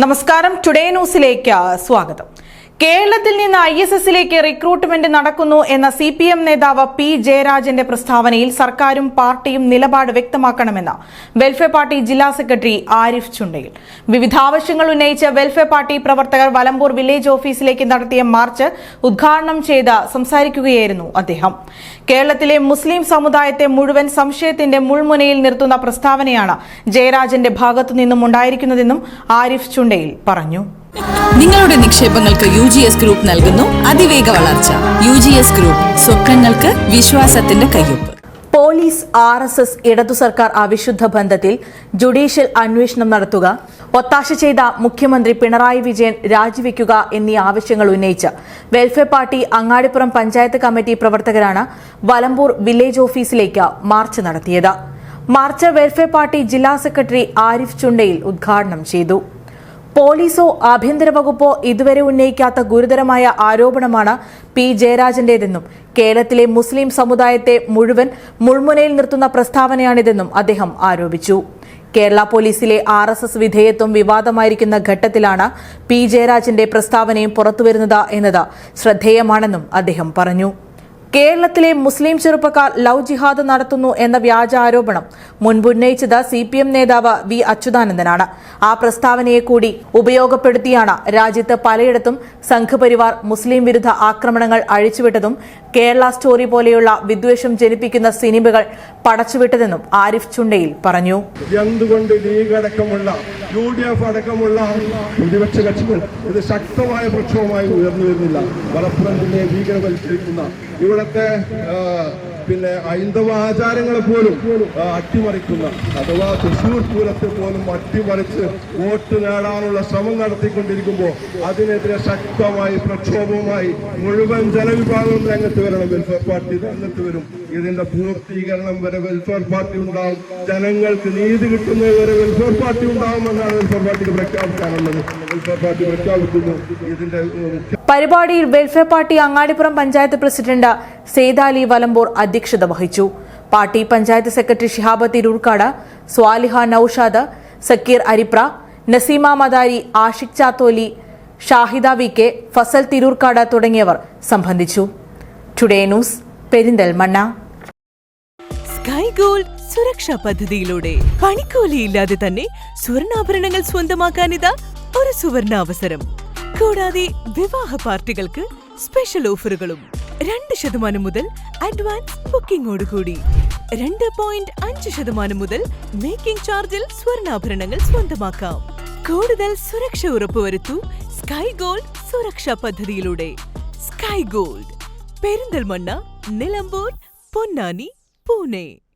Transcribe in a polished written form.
നമസ്കാരം, ടുഡേ ന്യൂസിലേക്ക് സ്വാഗതം. കേരളത്തിൽ നിന്ന് ISSലേക്ക് റിക്രൂട്ട്മെന്റ് നടക്കുന്നു എന്ന CPM നേതാവ് P. ജയരാജന്റെ പ്രസ്താവനയിൽ സർക്കാരും പാർട്ടിയും നിലപാട് വ്യക്തമാക്കണമെന്ന് വെൽഫെയർ പാർട്ടി ജില്ലാ സെക്രട്ടറി ആരിഫ് ചുണ്ടയിൽ. വിവിധ ആവശ്യങ്ങൾ ഉന്നയിച്ച് വെൽഫെയർ പാർട്ടി പ്രവർത്തകർ വലമ്പൂർ വില്ലേജ് ഓഫീസിലേക്ക് നടത്തിയ മാർച്ച് ഉദ്ഘാടനം ചെയ്ത് സംസാരിക്കുകയായിരുന്നു അദ്ദേഹം. കേരളത്തിലെ മുസ്ലിം സമുദായത്തെ മുഴുവൻ സംശയത്തിന്റെ മുൾമുനയിൽ നിർത്തുന്ന പ്രസ്താവനയാണ് ജയരാജന്റെ ഭാഗത്തു നിന്നും ഉണ്ടായിരിക്കുന്നതെന്നും ആരിഫ് ചുണ്ടയിൽ പറഞ്ഞു. നിങ്ങളുടെ നിക്ഷേപങ്ങൾക്ക് UGS ഗ്രൂപ്പ് നൽകുന്നു അതിവേഗ വളർച്ച. UGS ഗ്രൂപ്പ്, സ്വപ്നങ്ങൾക്ക് വിശ്വാസത്തിന്റെ കയ്യൊപ്പ്. പോലീസ് RSS ഇടതു സർക്കാർ അവിശുദ്ധ ബന്ധത്തിൽ ജുഡീഷ്യൽ അന്വേഷണം നടത്തുക, ഒത്താശ ചെയ്ത മുഖ്യമന്ത്രി പിണറായി വിജയൻ രാജിവെക്കുക എന്നീ ആവശ്യങ്ങൾ ഉന്നയിച്ച് welfare party Angadipuram panchayat committee പ്രവർത്തകരാണ് വലമ്പൂർ വില്ലേജ് ഓഫീസിലേക്ക് മാർച്ച് നടത്തിയത്. മാർച്ച് വെൽഫെയർ പാർട്ടി ജില്ലാ സെക്രട്ടറി ആരിഫ് ചുണ്ടയിൽ ഉദ്ഘാടനം ചെയ്തു. പോലീസോ ആഭ്യന്തര വകുപ്പോ ഇതുവരെ ഉന്നയിക്കാത്ത ഗുരുതരമായ ആരോപണമാണ് P. ജയരാജന്റേതെന്നും കേരളത്തിലെ മുസ്ലിം സമുദായത്തെ മുഴുവൻ മുൾമുനയിൽ നിർത്തുന്ന പ്രസ്താവനയാണിതെന്നും അദ്ദേഹം ആരോപിച്ചു. കേരള പോലീസിലെ RSS വിധേയത്വം വിവാദമായിരിക്കുന്ന ഘട്ടത്തിലാണ് P. ജയരാജന്റെ പ്രസ്താവനയും പുറത്തുവരുന്നത് എന്നത് ശ്രദ്ധേയമാണെന്നും അദ്ദേഹം പറഞ്ഞു. കേരളത്തിലെ മുസ്ലിം ചെറുപ്പക്കാർ ലവ് ജിഹാദ് നടത്തുന്നു എന്ന വ്യാജ ആരോപണം മുൻപുന്നയിച്ചത് CPM നേതാവ് V. അച്യുതാനന്ദനാണ്. ആ പ്രസ്താവനയെ കൂടി ഉപയോഗപ്പെടുത്തിയാണ് രാജ്യത്ത് പലയിടത്തും സംഘപരിവാർ മുസ്ലിം വിരുദ്ധ ആക്രമണങ്ങൾ അഴിച്ചുവിട്ടതും കേരള സ്റ്റോറി പോലെയുള്ള വിദ്വേഷം ജനിപ്പിക്കുന്ന സിനിമകൾ പടച്ചുവിട്ടതെന്നും ആരിഫ് ചുണ്ടയിൽ പറഞ്ഞു. എന്തുകൊണ്ട് ലീഗ് അടക്കമുള്ള UDF അടക്കമുള്ള പ്രതിപക്ഷ കക്ഷികൾ ഇത് ശക്തമായ പ്രക്ഷോഭമായി ഉയർന്നു വരുന്നില്ല? മലപ്പുറം ജില്ലയെ ഭീകരവൽക്കരിക്കുന്ന ഇവിടത്തെ ഹൈന്ദവ ആചാരങ്ങളെ പോലും അട്ടിമറിക്കുന്ന, അഥവാ തൃശ്ശൂർ പൂരത്തെ പോലും അട്ടിമറിച്ച് വോട്ട് നേടാനുള്ള ശ്രമം നടത്തിക്കൊണ്ടിരിക്കുമ്പോൾ അതിനെതിരെ ശക്തമായി പ്രക്ഷോഭവുമായി മുഴുവൻ ജനവിഭാഗവും രംഗത്ത് വരണം. വെൽഫെയർ പാർട്ടി രംഗത്ത് വരും. ഇതിന്റെ പൂർത്തീകരണം വരെ വെൽഫെയർ പാർട്ടി ഉണ്ടാവും. ജനങ്ങൾക്ക് നീതി കിട്ടുന്നതുവരെ വെൽഫെയർ പാർട്ടി ഉണ്ടാവുമെന്നാണ് വെൽഫെയർ പാർട്ടിക്ക് പ്രഖ്യാപിക്കാനുള്ളത്. വെൽഫെയർ പാർട്ടി പ്രഖ്യാപിക്കുന്നു. ഇതിന്റെ പരിപാടിയിൽ welfare party Angadipuram panchayat president Saidali Valambur അധ്യക്ഷത വഹിച്ചു. Party panchayat secretary Shihab Tirurkad, Swaliha Naushad, Sakkir Aripra, Naseema Madari, Ashiq Chatholi, Shahida VK, Fazal Tirurkad തുടങ്ങിയവർ സംബന്ധിച്ചു. Today news, Perinthalmanna. Sky Gold സുരക്ഷാ പദ്ധതിയിലൂടെ പണിക്കൂലിയില്ലാതെ തന്നെ സ്വർണ്ണാഭരണങ്ങൾ സ്വന്തമാക്കാനിതാ ഒരു സുവർണാവസരം. കൂടാതെ വിവാഹ പാർട്ടികൾക്ക് സ്പെഷ്യൽ ഓഫറുകളും 2% മുതൽ അഡ്വാൻസ് ബുക്കിംഗോടുകൂടി 2.5% മുതൽ മേക്കിംഗ് ചാർജിൽ സ്വർണ്ണാഭരണങ്ങൾ സ്വന്തമാക്കാം. കൂടുതൽ സുരക്ഷ ഉറപ്പുവരുത്തൂ സ്കൈ ഗോൾഡ് സുരക്ഷാ പദ്ധതിയിലൂടെ. Sky gold, Perinthalmanna, Nilambur, Ponnani, Pune.